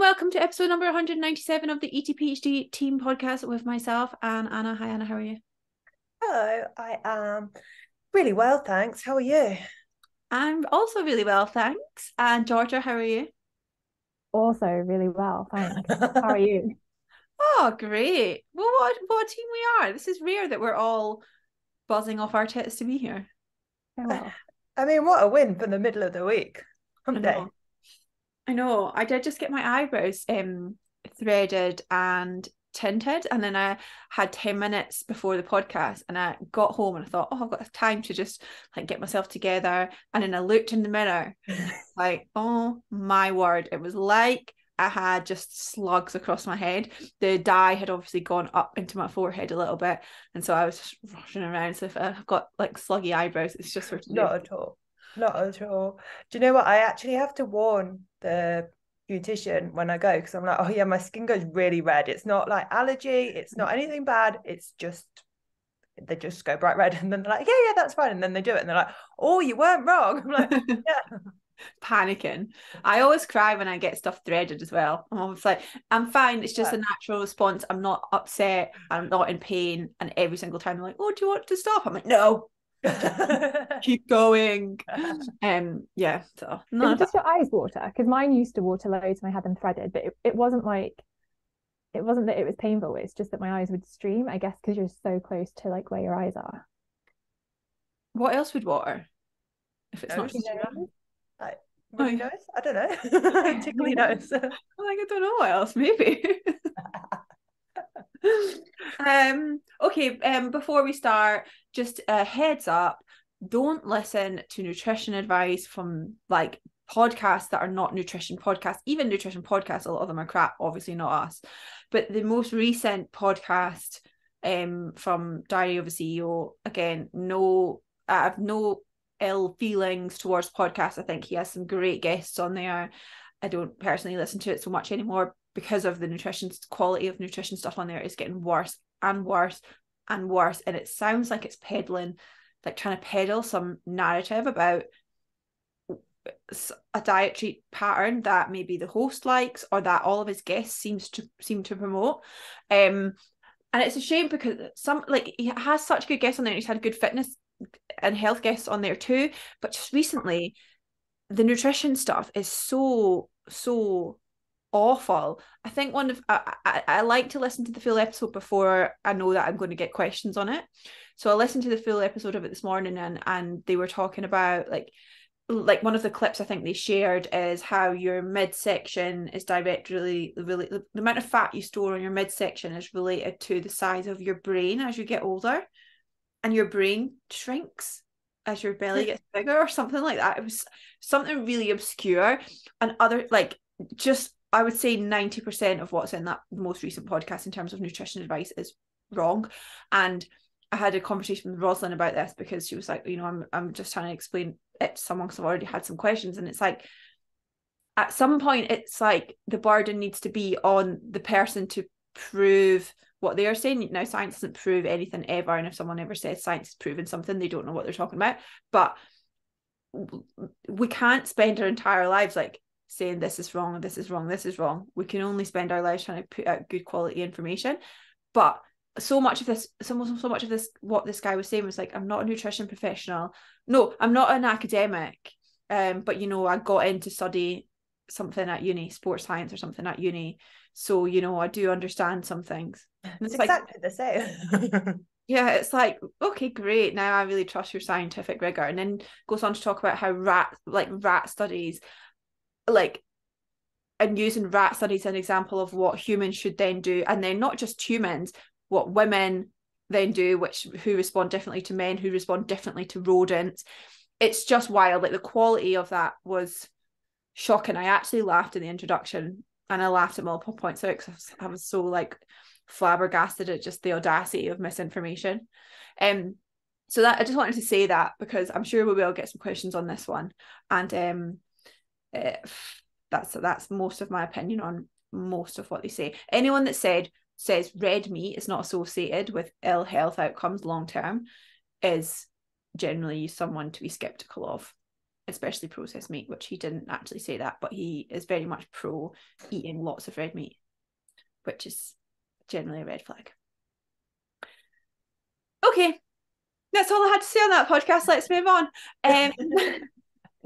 welcome to episode number 197 of the ETPHD team podcast with myself and Anna. Hi Anna, how are you? Hello, I am really well, thanks. How are you? I'm also really well, thanks. And Georgia, how are you? Also really well, thanks. How are you? Oh, great. Well, what a team we are. This is rare that we're all buzzing off our tits to be here. Oh, well. I mean, what a win for the middle of the week. I know. I did just get my eyebrows threaded and tinted, and then I had 10 minutes before the podcast and I got home and I thought, oh, I've got time to just like get myself together. And then I looked in the mirror like, oh my word, it was like I had just slugs across my head. The dye had obviously gone up into my forehead a little bit, and so I was just rushing around. So if I've got like sluggy eyebrows, it's just for today. Not at all. Not at all. Do you know what? I actually have to warn the beautician when I go, because I'm like, oh yeah, my skin goes really red. It's not like allergy, it's not anything bad, it's just they just go bright red, and then they're like, yeah, that's fine, and then they do it and they're like, oh, you weren't wrong. I'm like, yeah. Panicking. I always cry when I get stuff threaded as well. I'm always like, I'm fine, it's just a natural response. I'm not upset, I'm not in pain. And every single time they're like, oh, do you want to stop? I'm like, no. Keep going. Yeah, so Is it just your eyes water? Because mine used to water loads when I had them threaded, but it wasn't that it was painful, it's just that my eyes would stream, I guess, because you're so close to like where your eyes are. What else would water if it's not Nose? just Like, really nose? I don't know. Tickly nose. Like, I don't know what else, maybe. Okay, before we start, just a heads up, don't listen to nutrition advice from like podcasts that are not nutrition podcasts. Even nutrition podcasts, a lot of them are crap, obviously not us. But the most recent podcast from Diary of a CEO, again, I have no ill feelings towards podcasts. I think he has some great guests on there. I don't personally listen to it so much anymore because of the quality of nutrition stuff on there is getting worse and worse and worse. And it sounds like it's peddling, like trying to peddle some narrative about a dietary pattern that maybe the host likes or that all of his guests seem to promote. And it's a shame because he has such good guests on there, and he's had good fitness and health guests on there too. But just recently, the nutrition stuff is so awful. I think I like to listen to the full episode before I know that I'm going to get questions on it. So I listened to the full episode of it this morning, and they were talking about like one of the clips I think they shared is how your midsection is directly really the amount of fat you store on your midsection is related to the size of your brain as you get older, and your brain shrinks as your belly gets bigger or something like that. It was something really obscure, and I would say 90% of what's in that most recent podcast in terms of nutrition advice is wrong. And I had a conversation with Rosalind about this because she was like, I'm just trying to explain it to someone because I've already had some questions. And it's like, at some point, it's like the burden needs to be on the person to prove what they are saying. Now, science doesn't prove anything ever. And if someone ever says science is proving something, they don't know what they're talking about. But we can't spend our entire lives like saying this is wrong, this is wrong, this is wrong. We can only spend our lives trying to put out good quality information. But so much of this, what this guy was saying was like, I'm not a nutrition professional. No, I'm not an academic. But I got in to study something at uni, sports science or something at uni. So, I do understand some things. It's exactly the same. Yeah, it's like, okay, great. Now I really trust your scientific rigor. And then goes on to talk about how rat studies, and using rat studies as an example of what humans should then do. And then not just humans, what women then do, who respond differently to men, who respond differently to rodents. It's just wild. Like the quality of that was shocking. I actually laughed in the introduction, and I laughed at multiple points out because I was so like flabbergasted at just the audacity of misinformation. So that I just wanted to say that because I'm sure we will get some questions on this one, and that's most of my opinion on most of what they say. Anyone that says red meat is not associated with ill health outcomes long term is generally someone to be skeptical of. especially processed meat, which he didn't actually say that, but he is very much pro eating lots of red meat, which is generally a red flag. Okay, that's all I had to say on that podcast. Let's move on.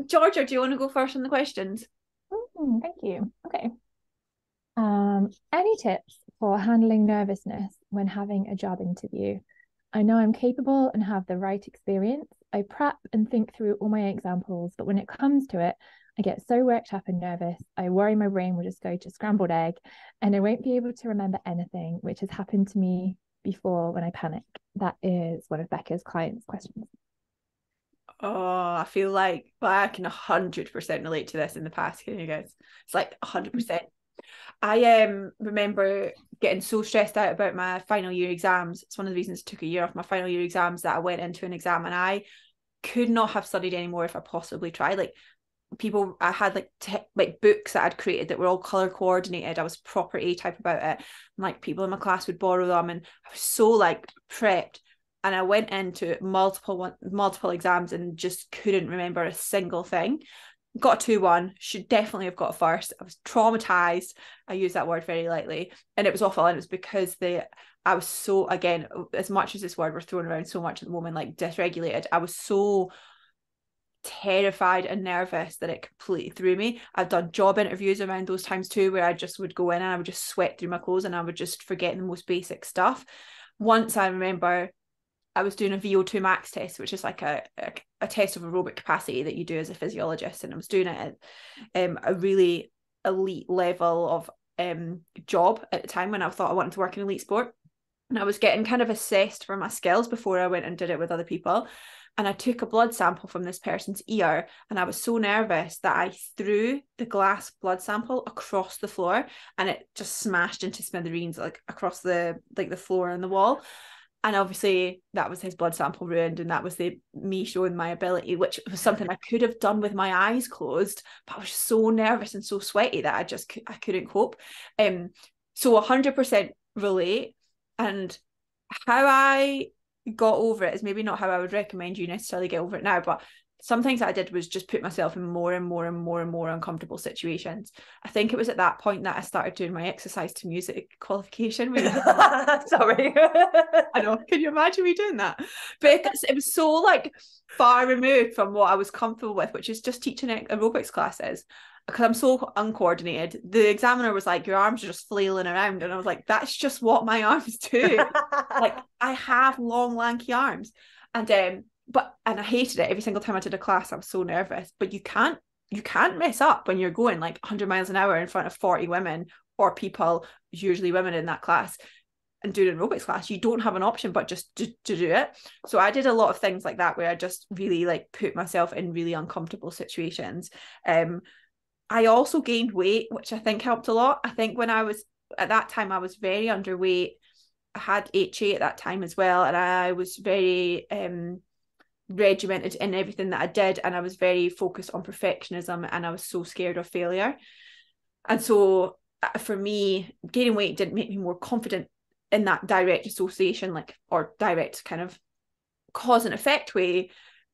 Georgia, do you want to go first on the questions? Thank you. Okay. Any tips for handling nervousness when having a job interview? I know I'm capable and have the right experience. I prep and think through all my examples, but when it comes to it, I get so worked up and nervous. I worry my brain will just go to scrambled egg and I won't be able to remember anything, which has happened to me before when I panic. That is one of Becca's clients' questions. Oh, I feel like I can 100% relate to this in the past. Can you guys? It's like 100%. I remember getting so stressed out about my final year exams. It's one of the reasons I took a year off my final year exams, that I went into an exam and I could not have studied anymore if I possibly tried. Like I had like books that I'd created that were all color coordinated. I was proper A-type about it. And like people in my class would borrow them, and I was so like prepped. And I went into multiple exams and just couldn't remember a single thing. Got a 2-1, should definitely have got a first. I was traumatized. I use that word very lightly, and it was awful. And it was because I was so, again, as much as this word we're throwing around so much at the moment, like dysregulated, I was so terrified and nervous that it completely threw me. I've done job interviews around those times too, where I just would go in and I would just sweat through my clothes and I would just forget the most basic stuff. Once I remember I was doing a VO2 max test, which is like a test of aerobic capacity that you do as a physiologist, and I was doing it at a really elite level of job at the time when I thought I wanted to work in elite sport, and I was getting kind of assessed for my skills before I went and did it with other people. And I took a blood sample from this person's ear, and I was so nervous that I threw the glass blood sample across the floor, and it just smashed into smithereens, like across the floor and the wall. And obviously that was his blood sample ruined, and that was me showing my ability, which was something I could have done with my eyes closed, but I was so nervous and so sweaty that I couldn't cope. So 100% relate. And how I got over it is maybe not how I would recommend you necessarily get over it now, but some things that I did was just put myself in more and more and more and more uncomfortable situations. I think it was at that point that I started doing my exercise to music qualification. Sorry. I know. Can you imagine me doing that? But it was so like far removed from what I was comfortable with, which is just teaching aerobics classes. Because I'm so uncoordinated. The examiner was like, your arms are just flailing around. And I was like, that's just what my arms do. Like, I have long, lanky arms. And I hated it every single time I did a class. I was so nervous. But you can't mess up when you're going like 100 miles an hour in front of 40 women or people, usually women in that class, and doing an aerobics class. You don't have an option but just to do it. So I did a lot of things like that where I just really like put myself in really uncomfortable situations. I also gained weight, which I think helped a lot. I think when I was at that time, I was very underweight. I had HA at that time as well, and I was very regimented in everything that I did, and I was very focused on perfectionism, and I was so scared of failure. And so for me, gaining weight didn't make me more confident in that direct association, like, or direct kind of cause and effect way.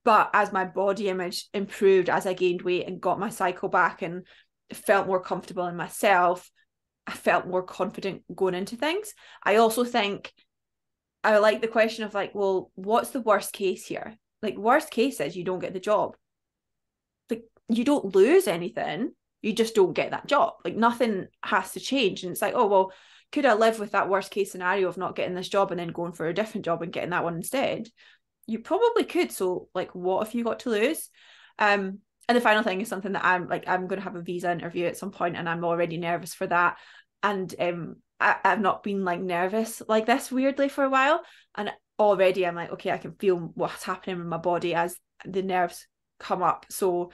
But as my body image improved, as I gained weight and got my cycle back and felt more comfortable in myself, I felt more confident going into things. I also think I like the question of like, well, what's the worst case here? Like, worst case is you don't get the job. Like, you don't lose anything. You just don't get that job. Like, nothing has to change. And it's like, oh, well, could I live with that worst case scenario of not getting this job and then going for a different job and getting that one instead? You probably could. So like, what if you got to lose? And the final thing is something that I'm going to have a visa interview at some point, and I'm already nervous for that. And I've not been like nervous like this weirdly for a while, and already I'm like, okay, I can feel what's happening in my body as the nerves come up. So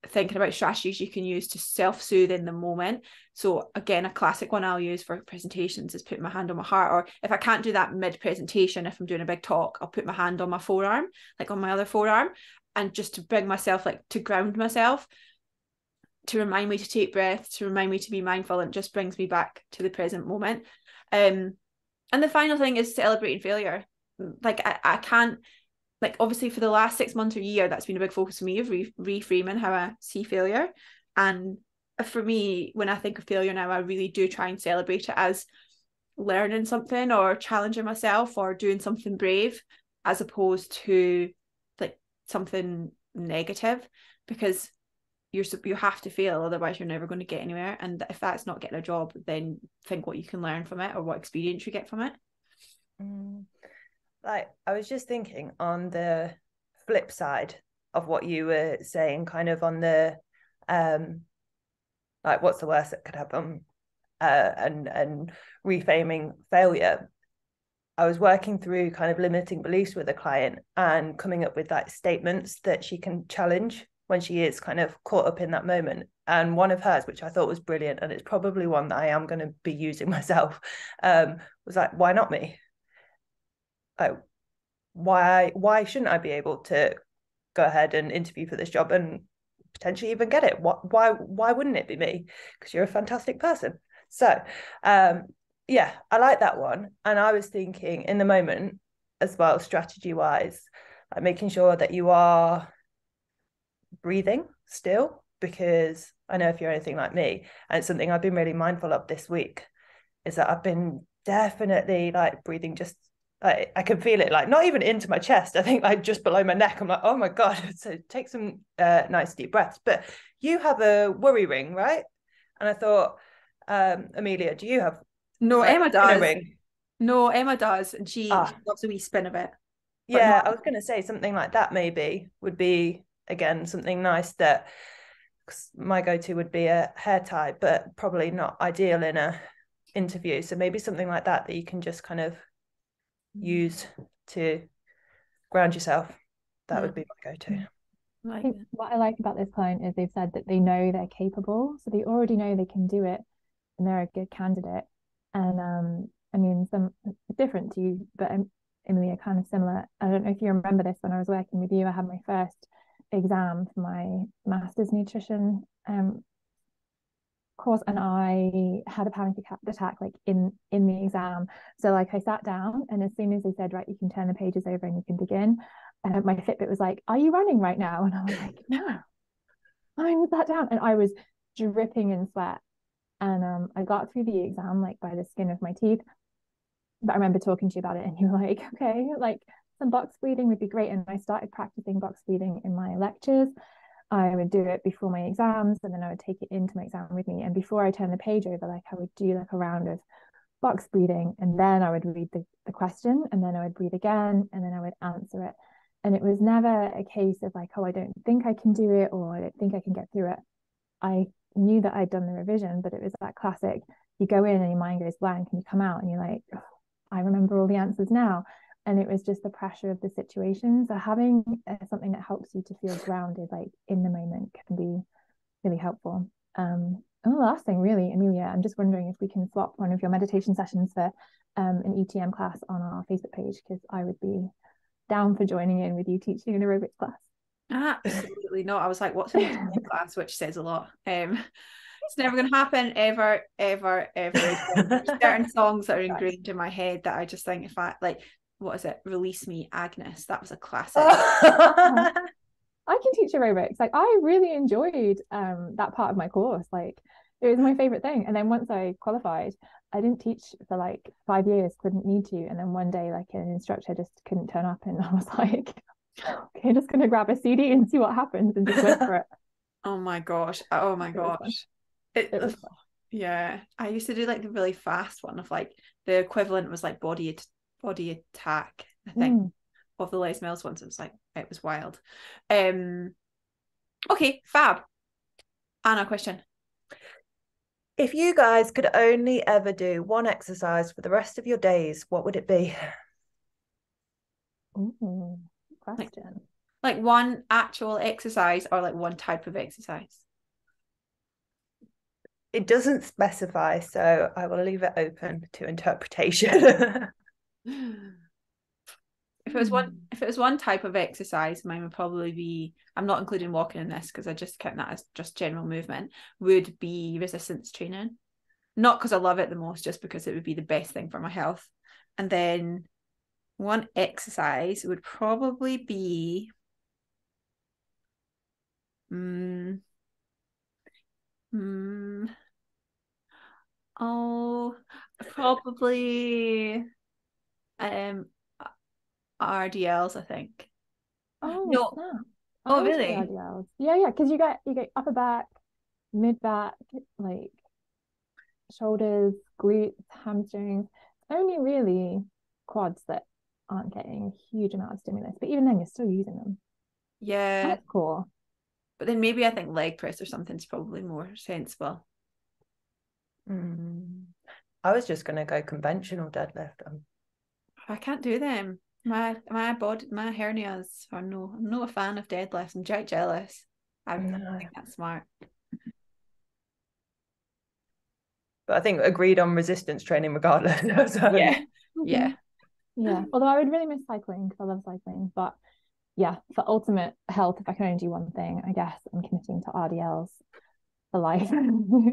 thinking about strategies you can use to self-soothe in the moment. So again, a classic one I'll use for presentations is putting my hand on my heart, or if I can't do that mid-presentation, if I'm doing a big talk, I'll put my hand on my forearm, like on my other forearm, and just to bring myself, like to ground myself, to remind me to take breaths, to remind me to be mindful, and just brings me back to the present moment. And the final thing is celebrating failure. Like I can't, like obviously for the last 6 months or year, that's been a big focus for me of reframing how I see failure. And for me, when I think of failure now, I really do try and celebrate it as learning something or challenging myself or doing something brave, as opposed to like something negative, because you have to fail, otherwise you're never going to get anywhere. And if that's not getting a job, then think what you can learn from it or what experience you get from it. Like, I was just thinking on the flip side of what you were saying, kind of on the like, what's the worst that could happen, and reframing failure. I was working through kind of limiting beliefs with a client and coming up with like statements that she can challenge when she is kind of caught up in that moment. And one of hers, which I thought was brilliant, and it's probably one that I am going to be using myself, was like, why not me? Like, why shouldn't I be able to go ahead and interview for this job and potentially even get it? Why wouldn't it be me? Because you're a fantastic person. So yeah, I like that one. And I was thinking in the moment as well, strategy wise, like making sure that you are breathing still, because I know if you're anything like me, and it's something I've been really mindful of this week, is that I've been definitely like breathing just, I can feel it, like not even into my chest, I think like just below my neck. I'm like, oh my God. So take some nice deep breaths. But you have a worry ring, right? And I thought, Emilia, do you have No, like Emma a does. ring? No, Emma does, and she Ah, loves a wee spin of it. But no, yeah, I was going to say something like that maybe would be, again, something nice. That my go-to would be a hair tie, but probably not ideal in a interview. So maybe something like that you can just kind of use to ground yourself. That would be my go-to. I think what I like about this client is they've said that they know they're capable, so they already know they can do it, and they're a good candidate. And I mean, some different to you, but Emilia, kind of similar. I don't know if you remember this, when I was working with you, I had my first exam for my master's nutrition course, and I had a panic attack like in the exam. So like I sat down, and as soon as they said, right, you can turn the pages over and you can begin, my Fitbit was like, are you running right now? And I was like, no, I'm sat down, and I was dripping in sweat. And I got through the exam like by the skin of my teeth. But I remember talking to you about it, and you were like, okay, like some box breathing would be great. And I started practicing box breathing in my lectures. I would do it before my exams, and then I would take it into my exam with me. And before I turn the page over, like I would do like a round of box breathing, and then I would read the question, and then I would breathe again, and then I would answer it. And it was never a case of like, oh, I don't think I can do it, or I don't think I can get through it. I knew that I'd done the revision, but it was that classic, you go in and your mind goes blank, and you come out and you're like, oh, I remember all the answers now. And it was just the pressure of the situation. So having something that helps you to feel grounded, like in the moment, can be really helpful. And the last thing, really, Emilia, I'm just wondering if we can swap one of your meditation sessions for an ETM class on our Facebook page, because I would be down for joining in with you teaching an aerobics class. absolutely not. I was like, what's an ETM class? Which says a lot. It's never going to happen, ever, ever, ever again. There's certain songs that are ingrained in my head that I just think, if I like, what is it? Release Me, Agnes. That was a classic. I can teach aerobics. Like I really enjoyed that part of my course. Like it was my favorite thing. And then once I qualified, I didn't teach for like 5 years, couldn't need to. And then one day, like an instructor just couldn't turn up, and I was like, okay, just gonna grab a CD and see what happens, and just went for it. Oh my gosh. Oh my gosh. It was fun. Yeah. I used to do like the really fast one of like the equivalent was like body attack, I think, of the Les Mills ones. It was wild. Okay, fab. Anna, question. If you guys could only ever do one exercise for the rest of your days, what would it be? Ooh, question. Like one actual exercise or like one type of exercise? It doesn't specify, so I will leave it open to interpretation. If it was one type of exercise, mine would probably be, I'm not including walking in this because I just count that as just general movement, would be resistance training. Not because I love it the most, just because it would be the best thing for my health. And then One exercise would probably be oh, probably RDLs, I think. Oh, No. snap. I Oh, would say really? RDLs. Yeah, because you get upper back, mid back, like shoulders, glutes, hamstrings. Only really quads that aren't getting a huge amount of stimulus, but even then you're still using them. Yeah. That's cool. But then maybe I think leg press or something's probably more sensible. I was just going to go conventional deadlift. I can't do them. My body, my hernias are no. I'm not a fan of deadlifts. I'm quite jealous. I No. think that's smart. But I think agreed on resistance training regardless. So. Yeah, yeah. Yeah. Although I would really miss cycling because I love cycling. But yeah, for ultimate health, if I can only do one thing, I guess I'm committing to RDLs for life. Yeah.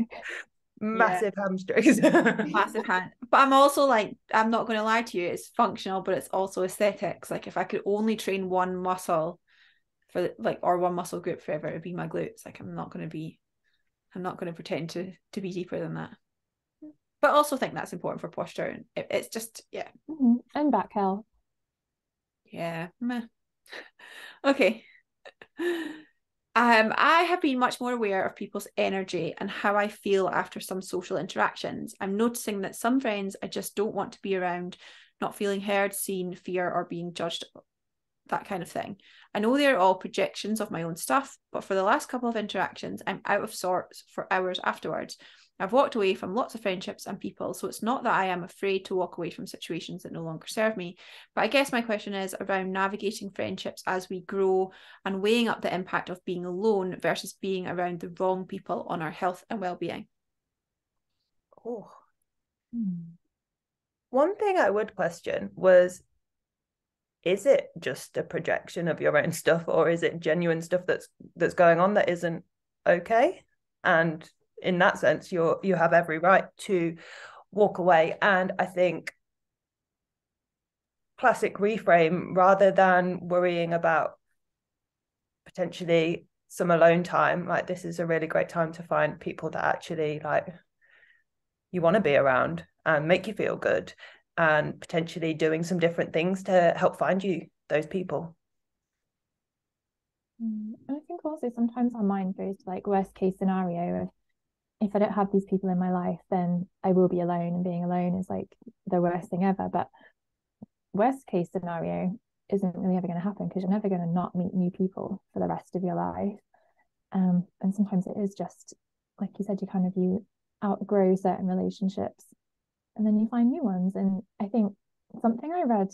Massive hamstrings. Massive hand. But I'm also like, I'm not going to lie to you, it's functional, but it's also aesthetics. Like if I could only train one muscle for like, or one muscle group forever, it would be my glutes. Like I'm not going to pretend to be deeper than that. But I also think that's important for posture. And it's just, yeah. And back health. Yeah. Meh. Okay. I have been much more aware of people's energy and how I feel after some social interactions. I'm noticing that some friends I just don't want to be around, not feeling heard, seen, fear, or being judged, that kind of thing. I know they're all projections of my own stuff, but for the last couple of interactions, I'm out of sorts for hours afterwards. I've walked away from lots of friendships and people, so it's not that I am afraid to walk away from situations that no longer serve me. But I guess my question is around navigating friendships as we grow and weighing up the impact of being alone versus being around the wrong people on our health and well-being. Oh. One thing I would question was, is it just a projection of your own stuff, or is it genuine stuff that's going on that isn't okay? And in that sense, you have every right to walk away. And I think classic reframe, rather than worrying about potentially some alone time, like this is a really great time to find people that actually like you want to be around and make you feel good, and potentially doing some different things to help find you those people. And I think also sometimes our mind goes to like worst case scenario of if I don't have these people in my life, then I will be alone, and being alone is like the worst thing ever. But worst case scenario isn't really ever going to happen because you're never going to not meet new people for the rest of your life. And sometimes it is just like you said, you outgrow certain relationships and then you find new ones. And I think something I read,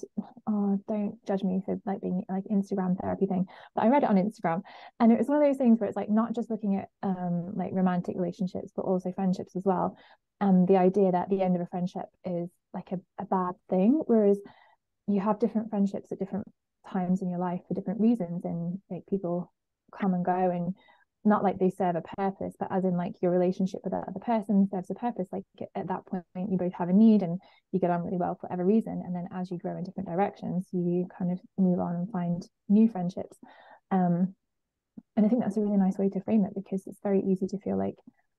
oh, don't judge me for like being like Instagram therapy thing, but I read it on Instagram, and it was one of those things where it's like not just looking at like romantic relationships, but also friendships as well. And the idea that the end of a friendship is like a bad thing, whereas you have different friendships at different times in your life for different reasons, and like people come and go, and not like they serve a purpose, but as in like your relationship with that other person serves a purpose. Like at that point you both have a need and you get on really well for whatever reason, and then as you grow in different directions you kind of move on and find new friendships. And I think that's a really nice way to frame it, because it's very easy to feel like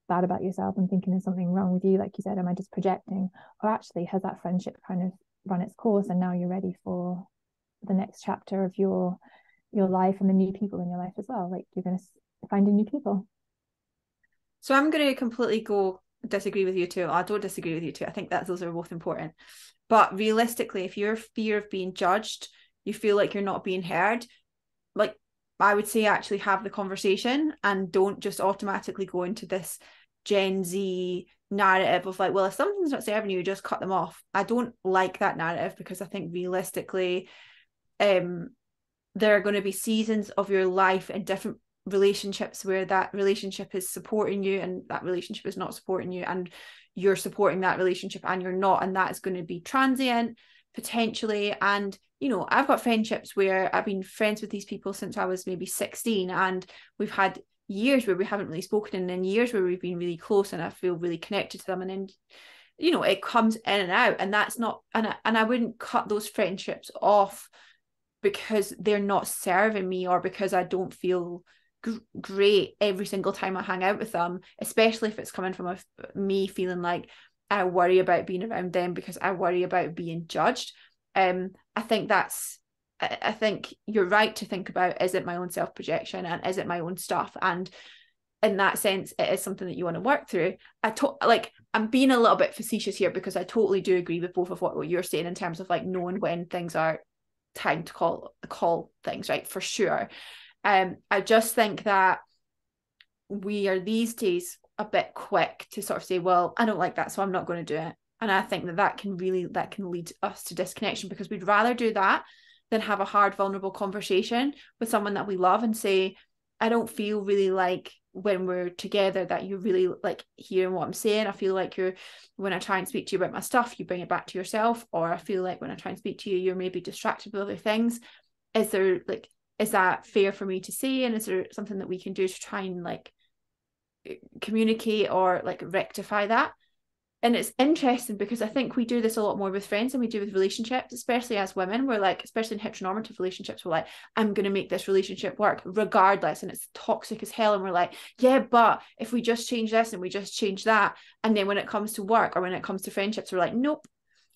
bad about yourself and thinking there's something wrong with you, like you said, am I just projecting, or actually has that friendship kind of run its course and now you're ready for the next chapter of your life and the new people in your life as well, like you're going to finding new people. So I'm going to completely go disagree with you too. I don't disagree with you too. I think that those are both important. But realistically, if your fear of being judged, you feel like you're not being heard, like I would say actually have the conversation and don't just automatically go into this Gen Z narrative of like, well, if something's not serving you, just cut them off. I don't like that narrative, because I think realistically, there are going to be seasons of your life and different relationships where that relationship is supporting you and that relationship is not supporting you, and you're supporting that relationship and you're not, and that is going to be transient potentially. And you know, I've got friendships where I've been friends with these people since I was maybe 16, and we've had years where we haven't really spoken, and then years where we've been really close and I feel really connected to them, and then you know, it comes in and out, and that's not, and I wouldn't cut those friendships off because they're not serving me, or because I don't feel great every single time I hang out with them, especially if it's coming from me feeling like I worry about being around them because I worry about being judged. I think you're right to think about, is it my own self-projection, and is it my own stuff? And in that sense, it is something that you want to work through. I'm being a little bit facetious here, because I totally do agree with both of what you're saying in terms of like knowing when things are time to call things, right? For sure. I just think that we are these days a bit quick to sort of say, well, I don't like that, so I'm not going to do it. And I think that can lead us to disconnection, because we'd rather do that than have a hard, vulnerable conversation with someone that we love and say, I don't feel really like when we're together that you're really like hearing what I'm saying. I feel like when I try and speak to you about my stuff, you bring it back to yourself. Or I feel like when I try and speak to you, you're maybe distracted with other things. Is that fair for me to say? And is there something that we can do to try and like communicate or like rectify that? And it's interesting because I think we do this a lot more with friends than we do with relationships, especially as women. We're like, especially in heteronormative relationships, we're like, I'm going to make this relationship work regardless. And it's toxic as hell. And we're like, yeah, but if we just change this and we just change that. And then when it comes to work or when it comes to friendships, we're like, nope,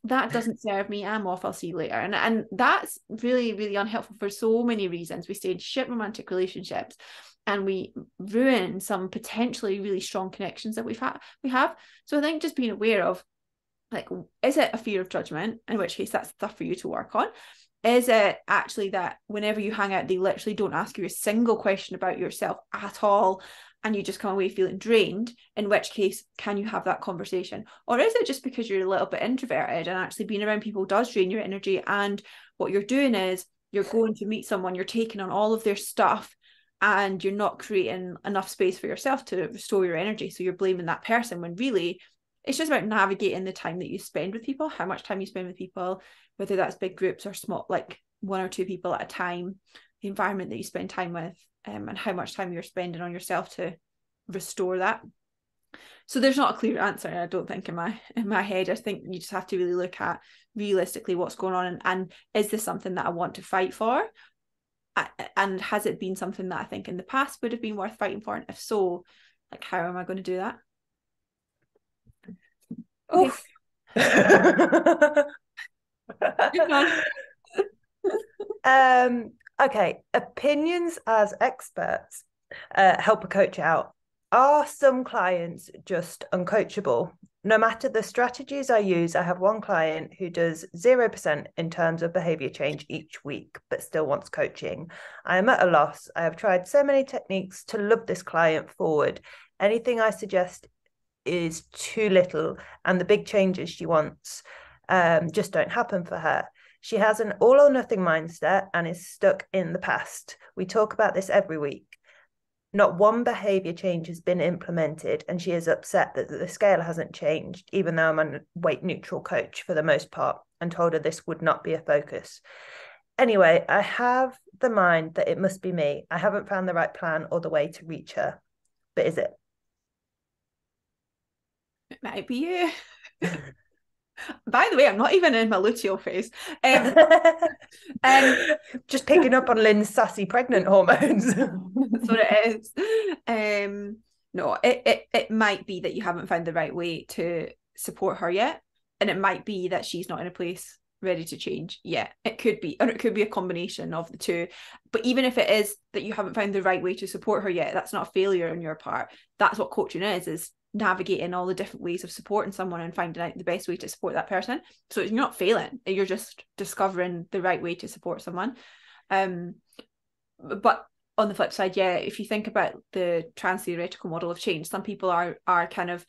that doesn't serve me. I'm off. I'll see you later. And that's really, really unhelpful for so many reasons. We stay in shit romantic relationships, and we ruin some potentially really strong connections that we have. So I think just being aware of, like, is it a fear of judgment, in which case that's stuff for you to work on? Is it actually that whenever you hang out, they literally don't ask you a single question about yourself at all, and you just come away feeling drained, in which case can you have that conversation? Or is it just because you're a little bit introverted and actually being around people does drain your energy, and what you're doing is you're going to meet someone, you're taking on all of their stuff, and you're not creating enough space for yourself to restore your energy, so you're blaming that person, when really it's just about navigating the time that you spend with people, how much time you spend with people, whether that's big groups or small, like one or two people at a time, the environment that you spend time with, and how much time you're spending on yourself to restore that. So there's not a clear answer, I don't think, in my head. I think you just have to really look at realistically what's going on, and is this something that I want to fight for? And has it been something that I think in the past would have been worth fighting for? And if so, like, how am I going to do that? Okay. Okay, opinions as experts help a coach out. Are some clients just uncoachable? No matter the strategies I use, I have one client who does 0% in terms of behavior change each week, but still wants coaching. I am at a loss. I have tried so many techniques to love this client forward. Anything I suggest is too little, and the big changes she wants just don't happen for her. She has an all or nothing mindset and is stuck in the past. We talk about this every week. Not one behavior change has been implemented, and she is upset that the scale hasn't changed, even though I'm a weight neutral coach for the most part, and told her this would not be a focus. Anyway, I have the mind that it must be me. I haven't found the right plan or the way to reach her. But is it? It might be you. By the way, I'm not even in my luteal phase. Just picking up on Lynn's sassy pregnant hormones. That's what it is. No, it might be that you haven't found the right way to support her yet, and it might be that she's not in a place ready to change yet. It could be, or it could be a combination of the two. But even if it is that you haven't found the right way to support her yet, that's not a failure on your part. That's what coaching is navigating all the different ways of supporting someone and finding out the best way to support that person. So you're not failing, you're just discovering the right way to support someone. But on the flip side, yeah, if you think about the trans theoretical model of change, some people are kind of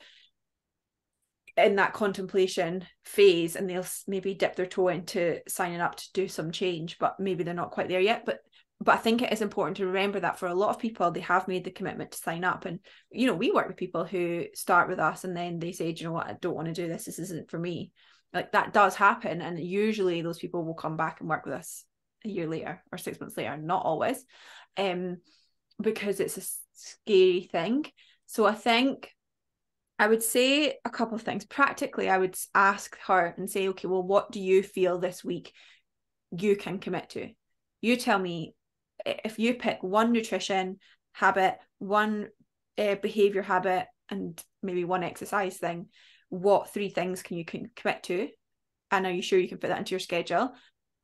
in that contemplation phase, and they'll maybe dip their toe into signing up to do some change, but maybe they're not quite there yet. But I think it is important to remember that for a lot of people, they have made the commitment to sign up. And, you know, we work with people who start with us and then they say, do you know what, I don't want to do this. This isn't for me. Like, that does happen. And usually those people will come back and work with us a year later or 6 months later. Not always, because it's a scary thing. So I think I would say a couple of things. Practically, I would ask her and say, okay, well, what do you feel this week you can commit to? You tell me, if you pick one nutrition habit, one behavior habit, and maybe one exercise thing, what 3 things can you commit to? And are you sure you can fit that into your schedule?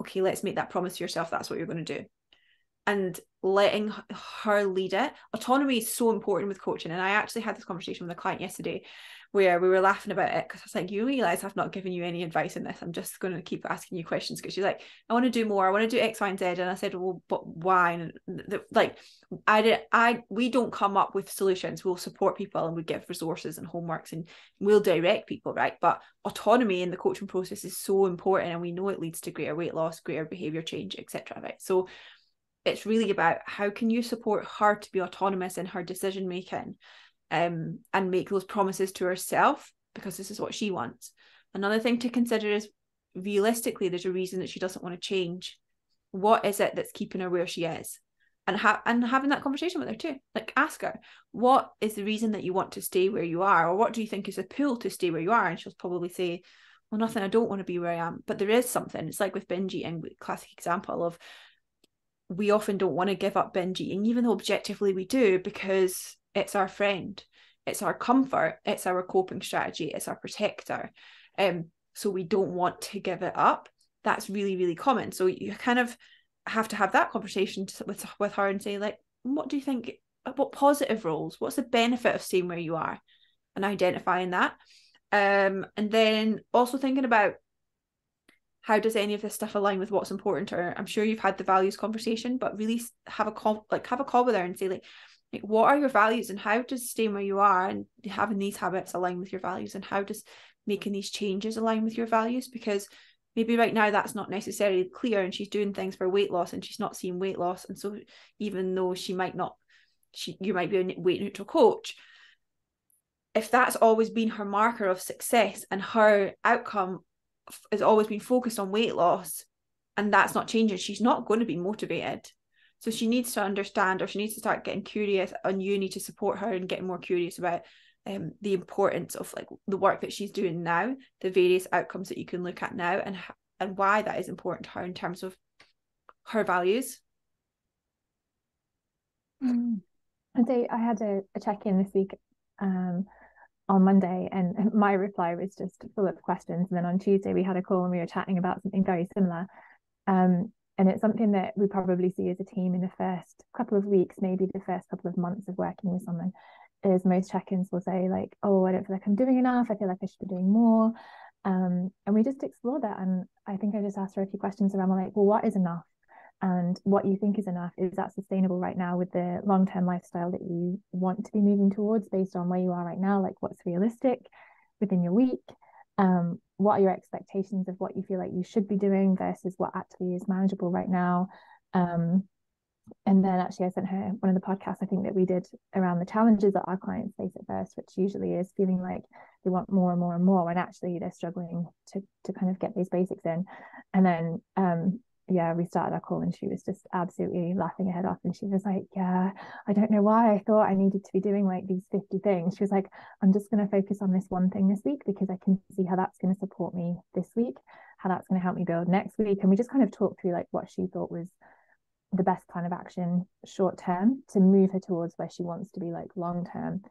Okay, let's make that promise to yourself. That's what you're going to do. And letting her lead it. Autonomy is so important with coaching. And I actually had this conversation with a client yesterday where we were laughing about it, because I was like, you realize I've not given you any advice in this. I'm just going to keep asking you questions, because she's like, I want to do more. I want to do X, Y, and Z. And I said, well, but why? And like, we don't come up with solutions. We'll support people and we give resources and homeworks and we'll direct people, right? But autonomy in the coaching process is so important, and we know it leads to greater weight loss, greater behavior change, etc. Right? So it's really about how can you support her to be autonomous in her decision making, and make those promises to herself, because this is what she wants. Another thing to consider is, realistically, there's a reason that she doesn't want to change. What is it that's keeping her where she is? And having that conversation with her too. Like, ask her, what is the reason that you want to stay where you are, or what do you think is a pull to stay where you are? And she'll probably say, well, nothing, I don't want to be where I am. But there is something. It's like with binge eating, classic example of, we often don't want to give up binge eating, even though objectively we do, because it's our friend, it's our comfort, it's our coping strategy, it's our protector. So we don't want to give it up. That's really, really common. So you kind of have to have that conversation with her and say, like, what do you think? What positive roles? What's the benefit of staying where you are? And identifying that. And then also thinking about, how does any of this stuff align with what's important to her? I'm sure you've had the values conversation, but really have a call with her and say, like what are your values, and how does staying where you are and having these habits align with your values, and how does making these changes align with your values? Because maybe right now that's not necessarily clear, and she's doing things for weight loss and she's not seeing weight loss. And so even though you might be a weight neutral coach, if that's always been her marker of success and her outcome has always been focused on weight loss, and that's not changing, she's not going to be motivated. So she needs to understand, or she needs to start getting curious, and you need to support her and getting more curious about the importance of like the work that she's doing now, the various outcomes that you can look at now, and why that is important to her in terms of her values. And so I had a check-in this week on Monday, and my reply was just full of questions. And then on Tuesday we had a call and we were chatting about something very similar. And it's something that we probably see as a team in the first couple of weeks, maybe the first couple of months of working with someone, is most check-ins will say like, oh, I don't feel like I'm doing enough. I feel like I should be doing more. And we just explore that. And I think I just asked her a few questions around like, well, what is enough? And what you think is enough, is that sustainable right now with the long-term lifestyle that you want to be moving towards based on where you are right now? Like what's realistic within your week? What are your expectations of what you feel like you should be doing versus what actually is manageable right now? And then actually I sent her one of the podcasts I think that we did around the challenges that our clients face at first, which usually is feeling like they want more and more and more, and actually they're struggling to kind of get these basics in. And then yeah, we started our call and she was just absolutely laughing her head off. And she was like, yeah, I don't know why I thought I needed to be doing like these 50 things. She was like, I'm just going to focus on this one thing this week because I can see how that's going to support me this week, how that's going to help me build next week. And we just kind of talked through like what she thought was the best plan of action short term to move her towards where she wants to be like long term.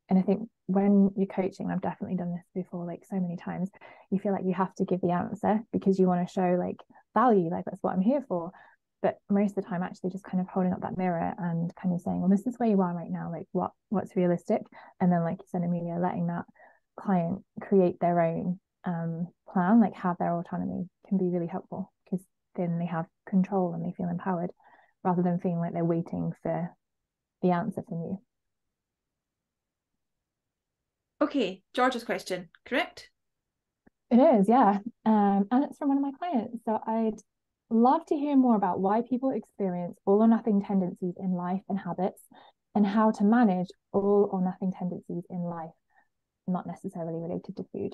And I think when you're coaching, I've definitely done this before, like so many times, you feel like you have to give the answer because you want to show like value, like that's what I'm here for. But most of the time, actually just kind of holding up that mirror and kind of saying, well, this is where you are right now, like what's realistic. And then like you said, Emilia, letting that client create their own plan, like have their autonomy, can be really helpful because then they have control and they feel empowered rather than feeling like they're waiting for the answer from you. Okay, George's question, correct? It is, yeah. And it's from one of my clients. So I'd love to hear more about why people experience all or nothing tendencies in life and habits, and how to manage all or nothing tendencies in life, not necessarily related to food.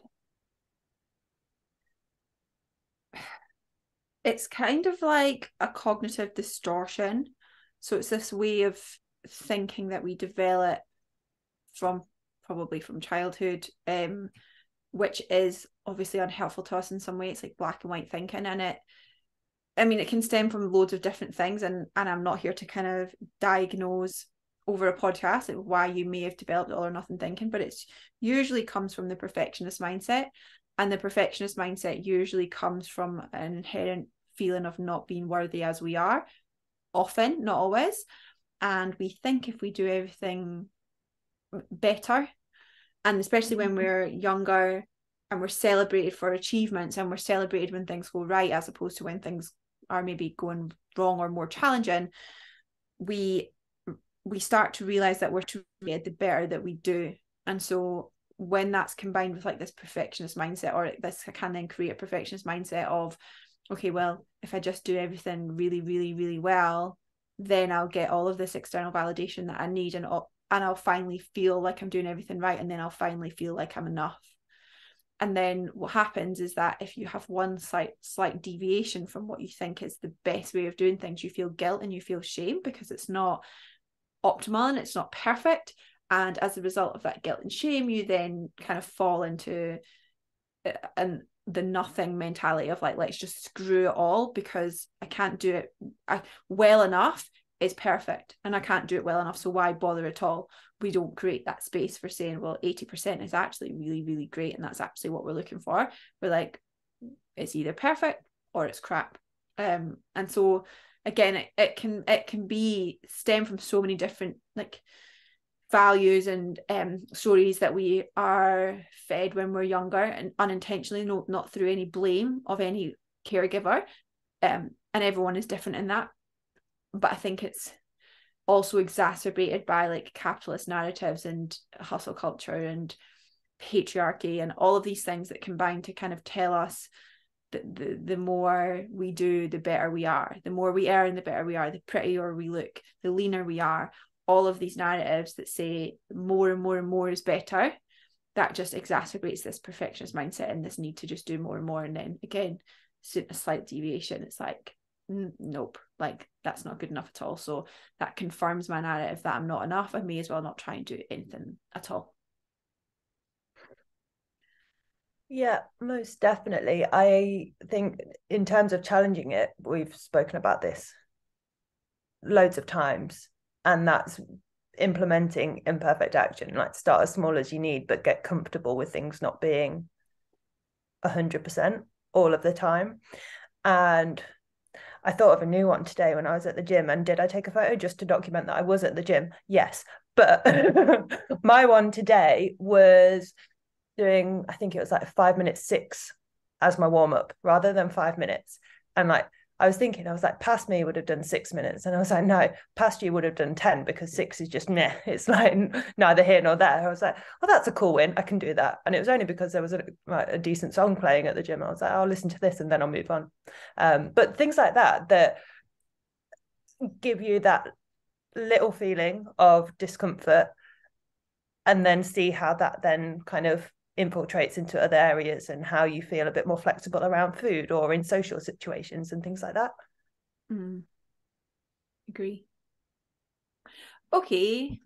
It's kind of like a cognitive distortion. So it's this way of thinking that we develop from probably from childhood, which is obviously unhelpful to us in some way. It's like black and white thinking, and it can stem from loads of different things, and I'm not here to kind of diagnose over a podcast like why you may have developed all or nothing thinking, but it's usually comes from the perfectionist mindset, and the perfectionist mindset usually comes from an inherent feeling of not being worthy as we are, often, not always, and we think if we do everything better, and especially when we're younger and we're celebrated for achievements and we're celebrated when things go right as opposed to when things are maybe going wrong or more challenging, we start to realize that we're too the better that we do. And so when that's combined with like this perfectionist mindset, or this can then create a perfectionist mindset of, okay, well, if I just do everything really, really, really well, then I'll get all of this external validation that I need, and I'll finally feel like I'm doing everything right, and then I'll finally feel like I'm enough. And then what happens is that if you have one slight deviation from what you think is the best way of doing things, you feel guilt and you feel shame because it's not optimal and it's not perfect. And as a result of that guilt and shame, you then kind of fall into the nothing mentality of like, let's just screw it all because I can't do it well enough is perfect and I can't do it well enough, so why bother at all? We don't create that space for saying, well, 80% is actually really, really great, and that's actually what we're looking for. We're like, it's either perfect or it's crap. And so again, it can be stem from so many different like values and stories that we are fed when we're younger, and unintentionally, not through any blame of any caregiver, and everyone is different in that. But I think it's also exacerbated by like capitalist narratives and hustle culture and patriarchy and all of these things that combine to kind of tell us that the more we do, the better we are, the more we earn, the better we are, the prettier we look, the leaner we are. All of these narratives that say more and more and more is better, that just exacerbates this perfectionist mindset and this need to just do more and more. And then again, a slight deviation, it's like, nope, like that's not good enough at all. So that confirms my narrative that I'm not enough. I may as well not try and do anything at all. Yeah, most definitely. I think in terms of challenging it, we've spoken about this loads of times, and that's implementing imperfect action. Like, start as small as you need, but get comfortable with things not being 100% all of the time. And I thought of a new one today when I was at the gym. And did I take a photo just to document that I was at the gym? Yes. But my one today was doing, I think it was like 5 minutes 6 as my warm-up rather than 5 minutes. And like, I was thinking, I was like, past me would have done 6 minutes. And I was like, no, past you would have done 10 because 6 is just meh. It's like neither here nor there. I was like, oh, that's a cool win. I can do that. And it was only because there was a decent song playing at the gym. I was like, I'll listen to this and then I'll move on. But things like that give you that little feeling of discomfort, and then see how that then kind of infiltrates into other areas and how you feel a bit more flexible around food or in social situations and things like that. Agree. Okay,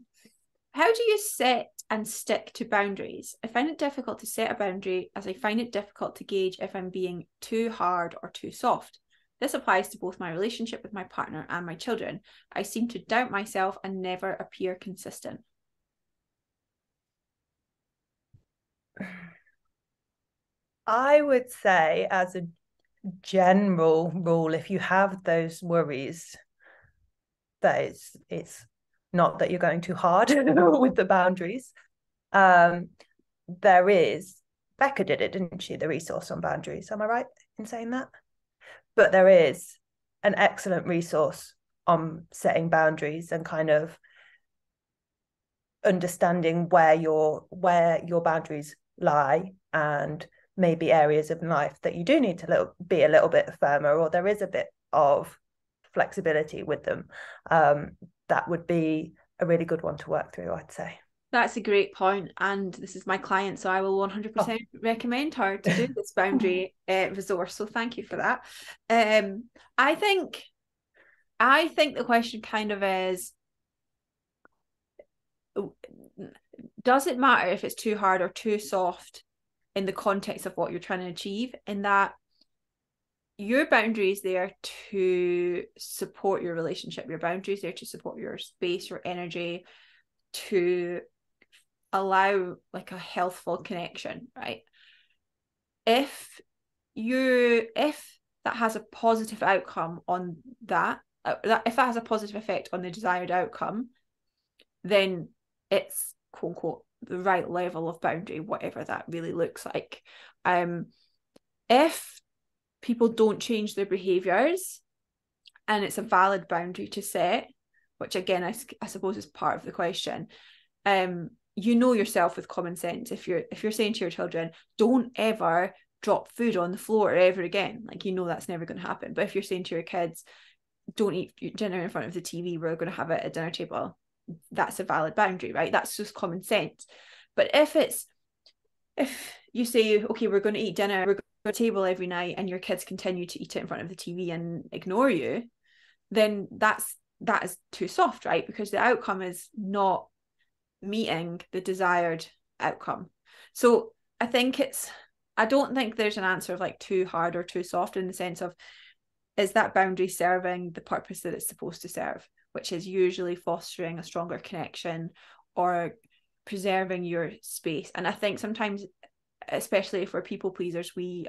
how do you set and stick to boundaries? I find it difficult to set a boundary as I find it difficult to gauge if I'm being too hard or too soft. This applies to both my relationship with my partner and my children. I seem to doubt myself and never appear consistent. I would say, as a general rule, if you have those worries, that it's not that you're going too hard with the boundaries. There is, Becca did it, didn't she? The resource on boundaries. Am I right in saying that? But there is an excellent resource on setting boundaries and kind of understanding where your boundaries lie, and maybe areas of life that you do need to be a little bit firmer, or there is a bit of flexibility with them. That would be a really good one to work through, I'd say. That's a great point, and this is my client, so I will 100% recommend her to do this boundary resource. So thank you for that. I think the question kind of is, does it matter if it's too hard or too soft in the context of what you're trying to achieve, in that your boundaries there to support your relationship, your boundaries there to support your space, your energy, to allow like a healthful connection, right? If that has a positive outcome on that, if that has a positive effect on the desired outcome, then it's quote unquote the right level of boundary, whatever that really looks like. If people don't change their behaviors and it's a valid boundary to set, which again I suppose is part of the question, you know yourself with common sense. If you're saying to your children, don't ever drop food on the floor ever again, like, you know that's never going to happen. But if you're saying to your kids, don't eat dinner in front of the TV, we're going to have it at a dinner table, that's a valid boundary, right? That's just common sense. But if you say, okay, we're going to eat dinner, we're going to a table every night, and your kids continue to eat it in front of the TV and ignore you, then that is too soft, right? Because the outcome is not meeting the desired outcome. So I don't think there's an answer of like too hard or too soft, in the sense of, is that boundary serving the purpose that it's supposed to serve, which is usually fostering a stronger connection or preserving your space. And I think sometimes, especially if we're people pleasers, we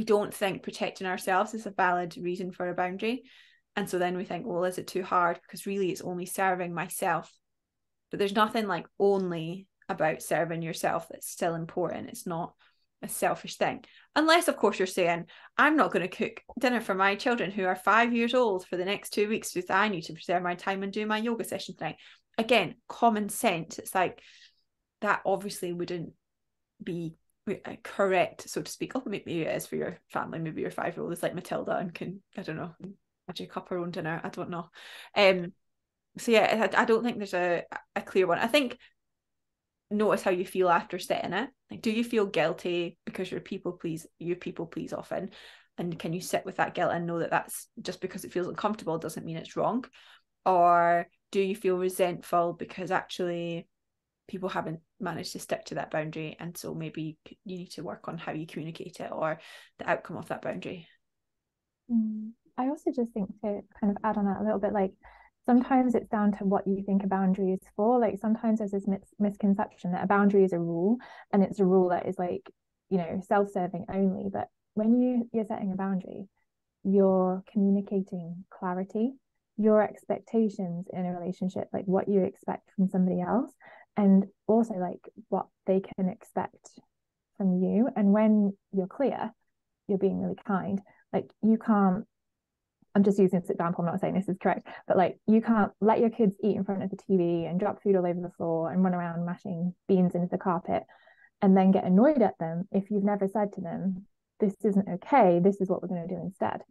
don't think protecting ourselves is a valid reason for a boundary. And so then we think, well, is it too hard? Because really it's only serving myself. But there's nothing like only about serving yourself that's still important. It's not a selfish thing. Unless, of course, you're saying, I'm not going to cook dinner for my children who are 5 years old for the next 2 weeks because I need to preserve my time and do my yoga session tonight. Again, common sense. It's like, that obviously wouldn't be correct, so to speak. Oh, maybe it is for your family. Maybe your 5-year-old is like Matilda and can, I don't know, magic up her own dinner. I don't know. So yeah, I don't think there's a clear one. I think notice how you feel after setting it. Like, do you feel guilty because you people please often, and can you sit with that guilt and know that that's just because it feels uncomfortable doesn't mean it's wrong? Or do you feel resentful because actually people haven't managed to stick to that boundary, and so maybe you need to work on how you communicate it or the outcome of that boundary? I also just think, to kind of add on that a little bit, like, sometimes it's down to what you think a boundary is for. Like, sometimes there's this misconception that a boundary is a rule, and it's a rule that is like, you know, self-serving only. But when you're setting a boundary, you're communicating clarity, your expectations in a relationship, like what you expect from somebody else, and also like what they can expect from you. And when you're clear, you're being really kind. Like, you can't, I'm just using this example, I'm not saying this is correct, but like, you can't let your kids eat in front of the TV and drop food all over the floor and run around mashing beans into the carpet and then get annoyed at them if you've never said to them, this isn't okay, this is what we're going to do instead.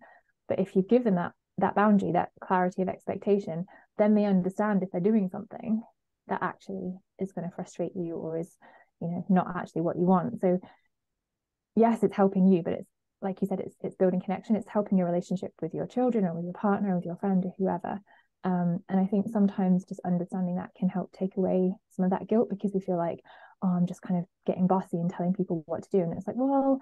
But if you give them that boundary, that clarity of expectation, then they understand if they're doing something that actually is going to frustrate you or is, you know, not actually what you want. So yes, it's helping you, but it's, like you said, it's building connection. It's helping your relationship with your children or with your partner or with your friend or whoever. And I think sometimes just understanding that can help take away some of that guilt, because we feel like, oh, I'm just kind of getting bossy and telling people what to do. And it's like, well,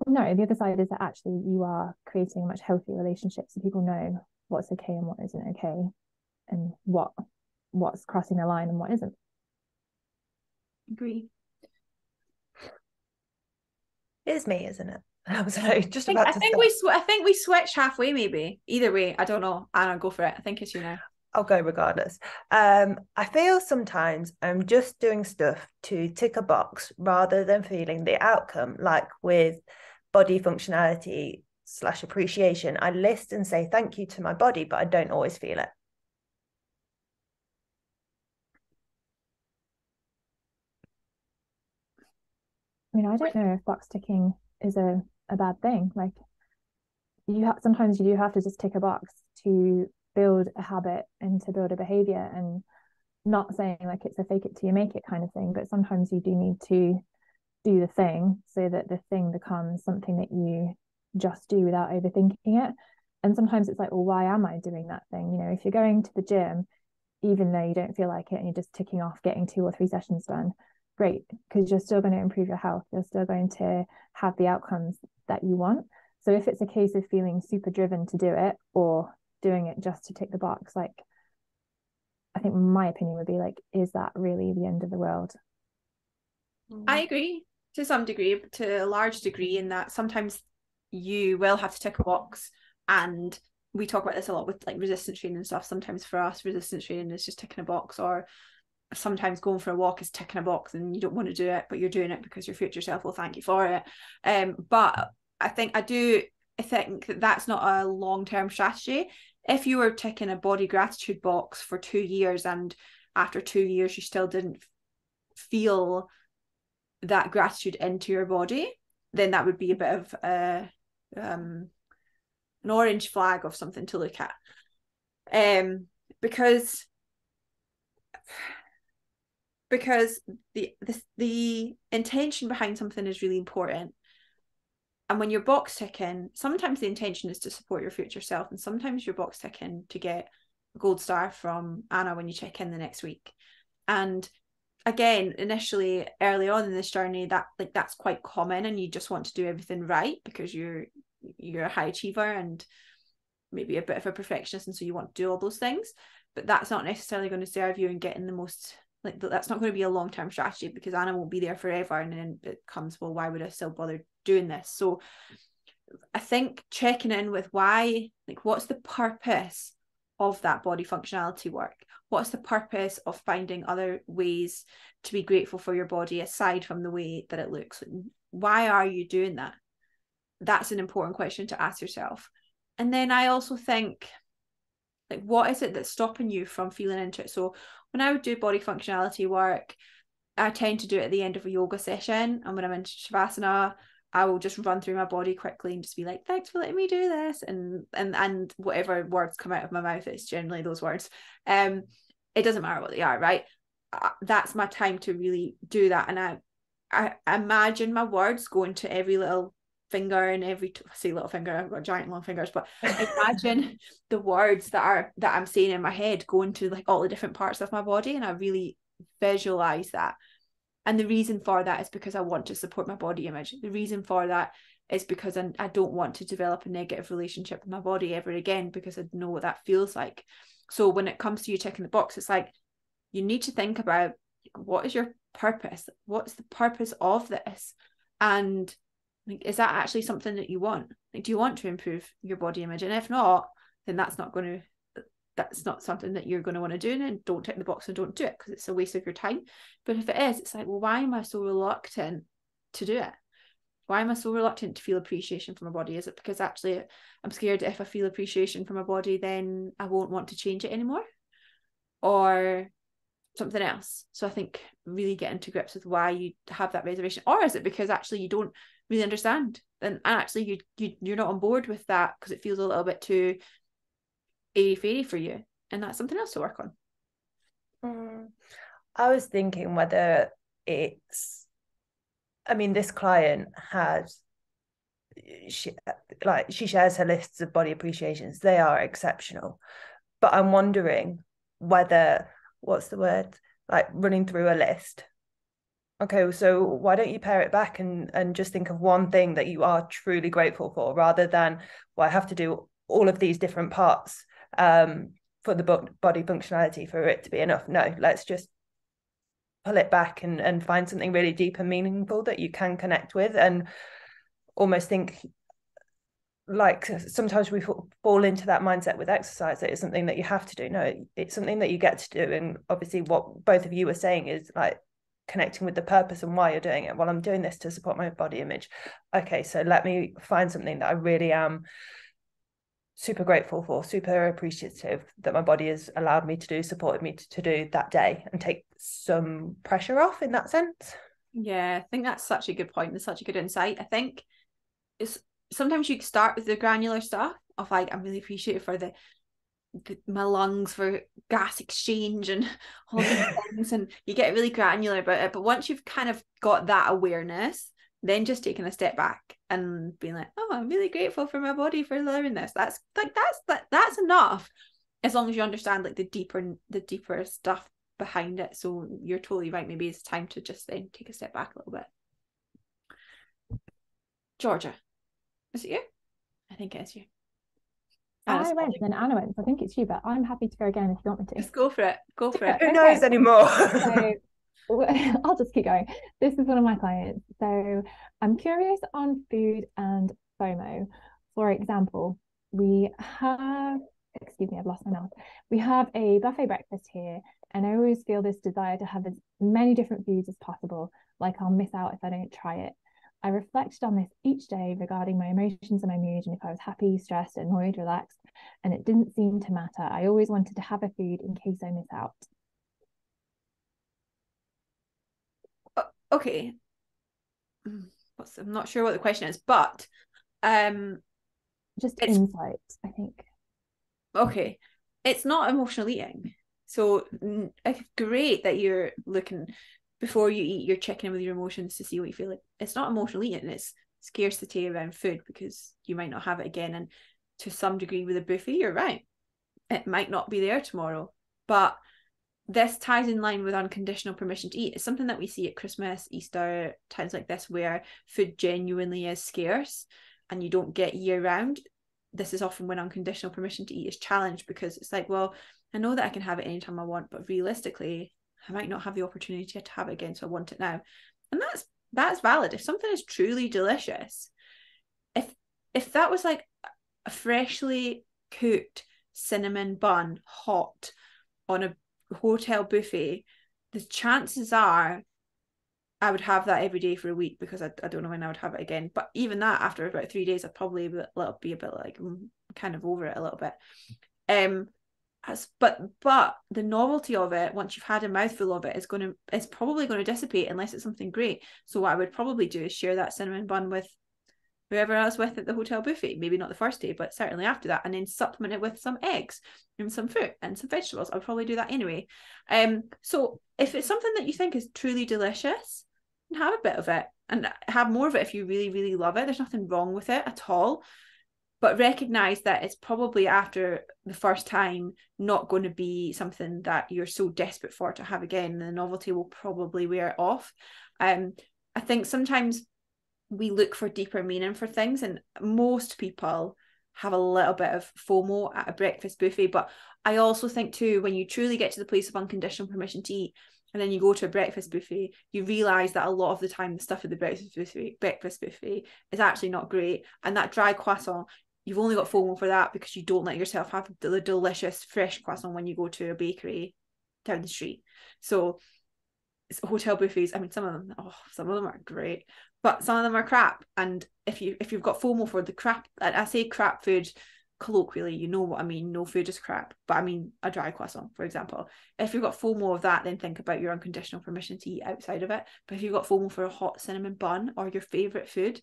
no, the other side is that actually you are creating a much healthier relationship, so people know what's okay and what isn't okay, and what's crossing the line and what isn't. Agree. It's me, isn't it? I was like, just about to I think we switch halfway, maybe. Either way, I don't know. Anna, go for it. I think it's you now. I'll go regardless. I feel sometimes I'm just doing stuff to tick a box rather than feeling the outcome. Like with body functionality / appreciation, I list and say thank you to my body, but I don't always feel it. I mean, I don't know if box ticking is a bad thing. Like, sometimes you do have to just tick a box to build a habit and to build a behavior, and not saying like it's a fake it till you make it kind of thing, but sometimes you do need to do the thing so that the thing becomes something that you just do without overthinking it. And sometimes it's like, well, why am I doing that thing? You know, if you're going to the gym, even though you don't feel like it and you're just ticking off getting 2 or 3 sessions done, great, because you're still going to improve your health. You're still going to have the outcomes that you want. So if it's a case of feeling super driven to do it or doing it just to tick the box, like, I think my opinion would be like, is that really the end of the world? I agree to some degree, to a large degree, in that sometimes you will have to tick a box. And we talk about this a lot with like resistance training and stuff. Sometimes for us, resistance training is just ticking a box, or sometimes going for a walk is ticking a box and you don't want to do it, but you're doing it because your future self will thank you for it. But I think that that's not a long-term strategy. If you were ticking a body gratitude box for 2 years and after 2 years you still didn't feel that gratitude into your body, then that would be a bit of an orange flag of something to look at. Because the intention behind something is really important. And when you're box ticking, sometimes the intention is to support your future self, and sometimes you're box ticking to get a gold star from Anna when you check in the next week. And again, initially, early on in this journey, that's quite common, and you just want to do everything right because you're a high achiever and maybe a bit of a perfectionist, and so you want to do all those things. But that's not necessarily going to serve you in getting the most, like, that's not going to be a long-term strategy, because Anna won't be there forever, and then it comes, well, why would I still bother doing this? So I think checking in with why, like, what's the purpose of that body functionality work? What's the purpose of finding other ways to be grateful for your body aside from the way that it looks? Why are you doing that? That's an important question to ask yourself. And then I also think, like, what is it that's stopping you from feeling into it? So when I would do body functionality work, I tend to do it at the end of a yoga session. And when I'm in Shavasana, I will just run through my body quickly and just be like, thanks for letting me do this. And whatever words come out of my mouth, it's generally those words. It doesn't matter what they are, right? That's my time to really do that. And I imagine my words going to every little finger and I say little finger, I've got giant long fingers, but I imagine the words that I'm saying in my head going to like all the different parts of my body, and I really visualize that. And the reason for that is because I want to support my body image. The reason for that is because I don't want to develop a negative relationship with my body ever again, because I know what that feels like. So when it comes to you checking the box, it's like, you need to think about, what is your purpose? What's the purpose of this? And like, is that actually something that you want? Like, do you want to improve your body image? And if not, then that's not something that you're going to want to do, and then don't tick the box and don't do it because it's a waste of your time. But if it is, it's like, well, why am I so reluctant to do it? Why am I so reluctant to feel appreciation from my body? Is it because actually I'm scared if I feel appreciation from my body, then I won't want to change it anymore? Or something else? So I think really getting to grips with why you have that reservation. Or is it because actually you don't really understand, and actually you're not on board with that because it feels a little bit too airy-fairy for you, and that's something else to work on. I was thinking whether it's, I mean, this client has, she shares her lists of body appreciations. They are exceptional, but I'm wondering whether, what's the word, like running through a list. Okay, so why don't you pare it back and just think of one thing that you are truly grateful for, rather than, well, I have to do all of these different parts for the body functionality for it to be enough. No, let's just pull it back and find something really deep and meaningful that you can connect with, and almost think, like, sometimes we fall into that mindset with exercise that it's something that you have to do. No, it's something that you get to do. And obviously what both of you were saying is like connecting with the purpose and why you're doing it. Well, I'm doing this to support my body image. Okay, so let me find something that I really am super grateful for, super appreciative that my body has allowed me to do, supported me to do that day, and take some pressure off in that sense. Yeah, I think that's such a good point and such a good insight. I think it's sometimes you start with the granular stuff of like, I'm really appreciative for my lungs for gas exchange and all these things, and you get really granular about it. But once you've kind of got that awareness, then just taking a step back and being like, oh, I'm really grateful for my body for learning this. That's enough. as long as you understand like the deeper stuff behind it. So you're totally right. Maybe it's time to just then take a step back a little bit. Georgia, is it you? I think it's you. I went, then Anna went. So I think it's you, but I'm happy to go again if you want me to. Just go for it. Go for it. Who knows anymore? So I'll just keep going. This is one of my clients. So I'm curious on food and FOMO. For example, we have, excuse me, I've lost my mouth. We have a buffet breakfast here, and I always feel this desire to have as many different foods as possible. Like I'll miss out if I don't try it. I reflected on this each day regarding my emotions and my mood, and if I was happy, stressed, annoyed, relaxed, and it didn't seem to matter. I always wanted to have a food in case I miss out. Okay. I'm not sure what the question is, but just insight, I think. Okay. It's not emotional eating. So it's great that you're looking before you eat, you're checking in with your emotions to see what you feel like. It's not emotional eating, it's scarcity around food because you might not have it again. And to some degree with a buffet, you're right. It might not be there tomorrow. But this ties in line with unconditional permission to eat. It's something that we see at Christmas, Easter, times like this where food genuinely is scarce and you don't get year round. This is often when unconditional permission to eat is challenged because it's like, well, I know that I can have it anytime I want, but realistically, I might not have the opportunity to have it again, so I want it now. And that's valid. If something is truly delicious, if that was like a freshly cooked cinnamon bun, hot on a hotel buffet, the chances are I would have that every day for a week because I don't know when I would have it again. But even that, after about 3 days, I'd probably be a bit like kind of over it a little bit. But the novelty of it, once you've had a mouthful of it, is probably going to dissipate unless it's something great. So what I would probably do is share that cinnamon bun with whoever I was with at the hotel buffet. Maybe not the first day, but certainly after that, and then supplement it with some eggs and some fruit and some vegetables. I would probably do that anyway. So if it's something that you think is truly delicious, have a bit of it and have more of it if you really, really love it. There's nothing wrong with it at all. But recognize that it's probably after the first time not going to be something that you're so desperate for to have again. And the novelty will probably wear it off. I think sometimes we look for deeper meaning for things, and most people have a little bit of FOMO at a breakfast buffet. But I also think too, when you truly get to the place of unconditional permission to eat, and then you go to a breakfast buffet, you realise that a lot of the time the stuff at the breakfast buffet is actually not great. And that dry croissant, you've only got FOMO for that because you don't let yourself have the delicious fresh croissant when you go to a bakery down the street. So hotel buffets, I mean, some of them are great, but some of them are crap. And if you've got FOMO for the crap, and I say crap food colloquially, you know what I mean, no food is crap, but I mean a dry croissant, for example. If you've got FOMO of that, then think about your unconditional permission to eat outside of it. But if you've got FOMO for a hot cinnamon bun or your favourite food,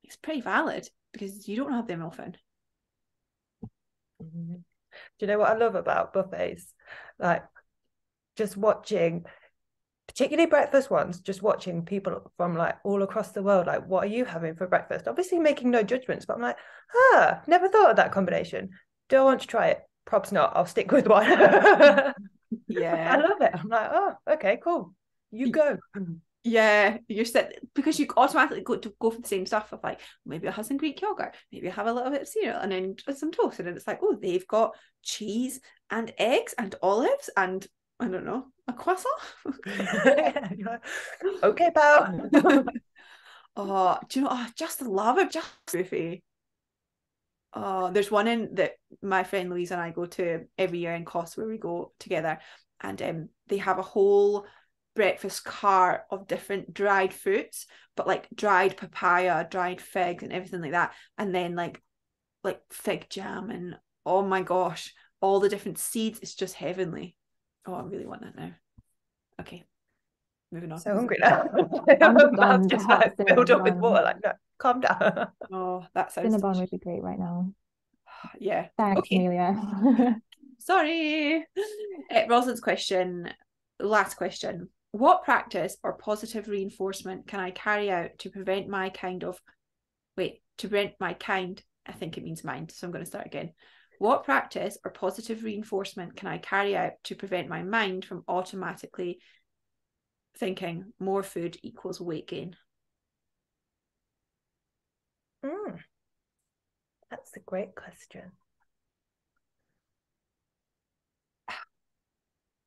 it's pretty valid because you don't have them often. Do you know what I love about buffets? Like just watching, particularly breakfast ones, just watching people from like all across the world, like, what are you having for breakfast? Obviously making no judgments, but I'm like, never thought of that combination. Do I want to try it? Probs not. I'll stick with one. Yeah. I love it. I'm like, oh, okay, cool. You go. Yeah, you're set because you automatically go for the same stuff of like, maybe I'll have some Greek yogurt, maybe I'll have a little bit of cereal and then some toast, and it's like, oh, they've got cheese and eggs and olives and I don't know, a croissant. Okay, pal. Oh, do you know, I just love it, just goofy. Oh, there's one in that my friend Louise and I go to every year in Cost where we go together, and they have a whole breakfast cart of different dried fruits, but like dried papaya, dried figs and everything like that, and then like fig jam, and oh my gosh, all the different seeds. It's just heavenly. Oh, I really want that now. Okay, moving on. So hungry now. I'm just like filled up with water. Like, no, calm down. Oh, that sounds Cinnabon would be great right now. Yeah. Thanks, okay. Emilia. Sorry. Rosalind's question, last question. What practice or positive reinforcement can I carry out to prevent I think it means mind, so I'm going to start again. What practice or positive reinforcement can I carry out to prevent my mind from automatically thinking more food equals weight gain? That's a great question.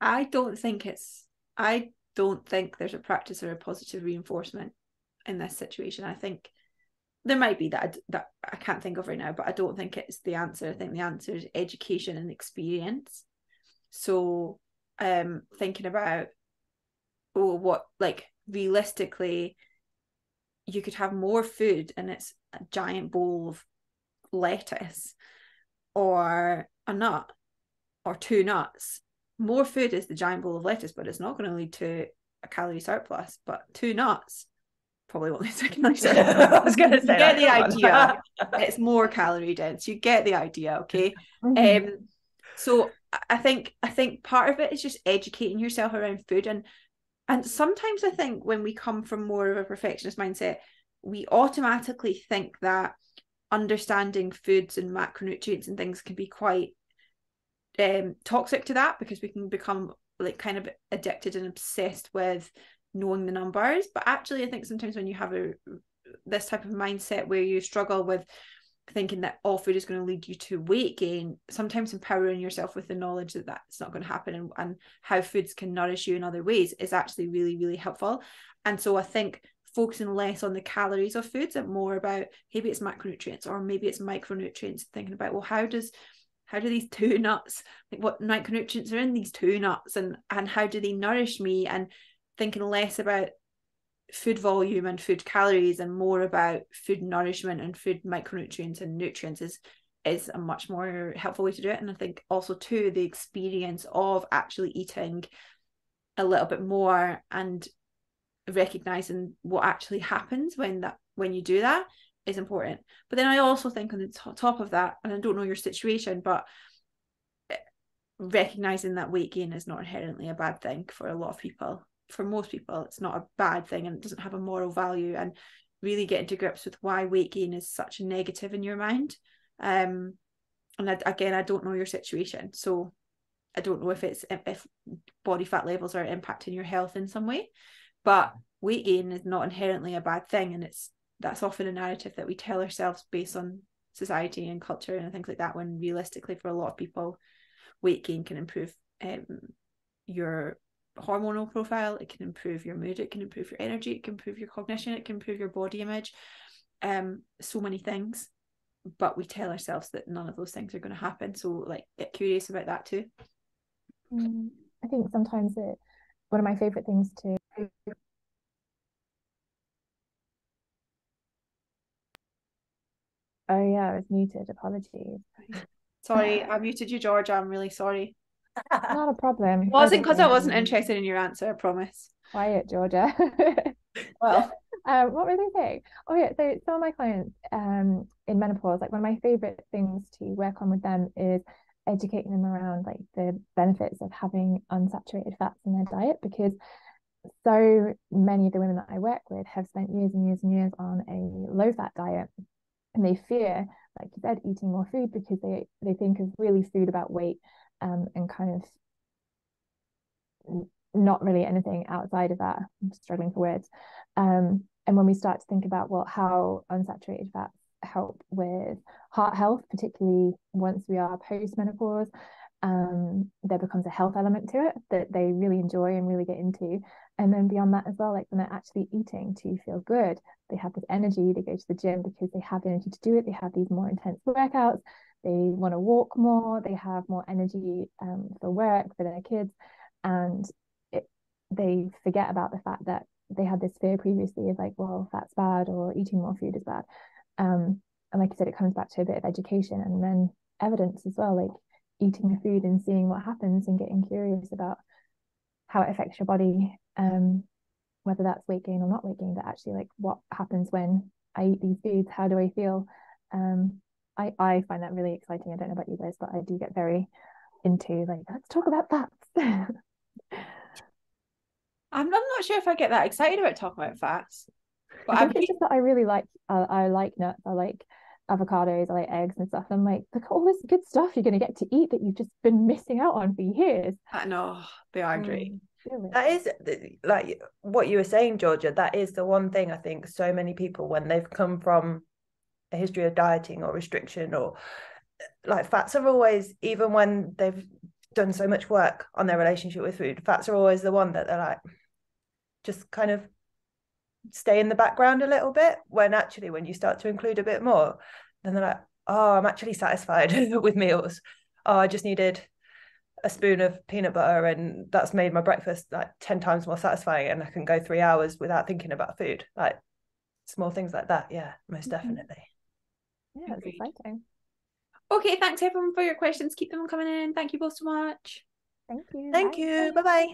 I don't think there's a practice or a positive reinforcement in this situation. I think there might be that I can't think of right now, but I don't think it's the answer. I think the answer is education and experience. So thinking about, what, like, realistically, you could have more food and it's a giant bowl of lettuce or a nut or two nuts. More food is the giant bowl of lettuce, but it's not going to lead to a calorie surplus. But two nuts probably won't lead to a calorie surplus. I was going to say, you get the idea. It's more calorie dense. You get the idea, okay? So I think part of it is just educating yourself around food, and sometimes I think when we come from more of a perfectionist mindset, we automatically think that understanding foods and macronutrients and things can be quite toxic to that, because we can become like kind of addicted and obsessed with knowing the numbers. But actually I think sometimes when you have this type of mindset where you struggle with thinking that all food is going to lead you to weight gain, sometimes empowering yourself with the knowledge that that's not going to happen, and how foods can nourish you in other ways is actually really, really helpful. And so I think focusing less on the calories of foods and more about maybe it's macronutrients or maybe it's micronutrients, thinking about, well, how do these two nuts, like what micronutrients are in these two nuts, and how do they nourish me, and thinking less about food volume and food calories and more about food nourishment and food micronutrients and nutrients is a much more helpful way to do it. And I think also too, the experience of actually eating a little bit more and recognizing what actually happens when you do that is important. But then I also think on the top of that, and I don't know your situation, but recognizing that weight gain is not inherently a bad thing for a lot of people. For most people, it's not a bad thing and it doesn't have a moral value, and really getting to grips with why weight gain is such a negative in your mind. And again, I don't know your situation, so I don't know if body fat levels are impacting your health in some way, but weight gain is not inherently a bad thing, and that's often a narrative that we tell ourselves based on society and culture and things like that, when realistically for a lot of people weight gain can improve your hormonal profile, it can improve your mood, it can improve your energy, it can improve your cognition, it can improve your body image, so many things. But we tell ourselves that none of those things are going to happen, so like get curious about that too. I think sometimes one of my favorite things to oh yeah, I was muted, apologies. Sorry, I muted you, Georgia. I'm really sorry. Not a problem. It wasn't because I wasn't interested in your answer, I promise. Quiet, Georgia. Well, what were they saying? Oh yeah, so some of my clients in menopause, like one of my favorite things to work on with them is educating them around like the benefits of having unsaturated fats in their diet, because so many of the women that I work with have spent years and years and years on a low fat diet, and they fear, like you said, eating more food because they think of really food about weight, and kind of not really anything outside of that. I'm struggling for words. And when we start to think about how unsaturated fats help with heart health, particularly once we are post-menopause, there becomes a health element to it that they really enjoy and really get into. And then beyond that as well, like when they're actually eating to feel good, they have this energy, they go to the gym because they have the energy to do it, they have these more intense workouts, they want to walk more, they have more energy for work, for their kids, and they forget about the fact that they had this fear previously of like, well, fat's bad or eating more food is bad. And like I said, it comes back to a bit of education and then evidence as well, like eating the food and seeing what happens and getting curious about how it affects your body, whether that's weight gain or not weight gain, but actually like what happens when I eat these foods, how do I feel? I find that really exciting. I don't know about you guys, but I do get very into like, let's talk about fats. I'm not sure if I get that excited about talking about fats, but I think it's just that I really like I like nuts. I like avocados, I like eggs and stuff. I'm like, look at all this good stuff you're going to get to eat that you've just been missing out on for years. I know, they are great. That is like what you were saying, Georgia. That is the one thing I think so many people, when they've come from a history of dieting or restriction, or like, fats are always, even when they've done so much work on their relationship with food, fats are always the one that they're like, just kind of stay in the background a little bit, when actually when you start to include a bit more, then they're like, oh, I'm actually satisfied with meals. Oh, I just needed a spoon of peanut butter and that's made my breakfast like 10 times more satisfying, and I can go 3 hours without thinking about food. Like, small things like that. Yeah, most definitely. Yeah, it's exciting. Okay, thanks everyone for your questions. Keep them coming in. Thank you both so much. Thank you. Thank Bye. you. Bye bye.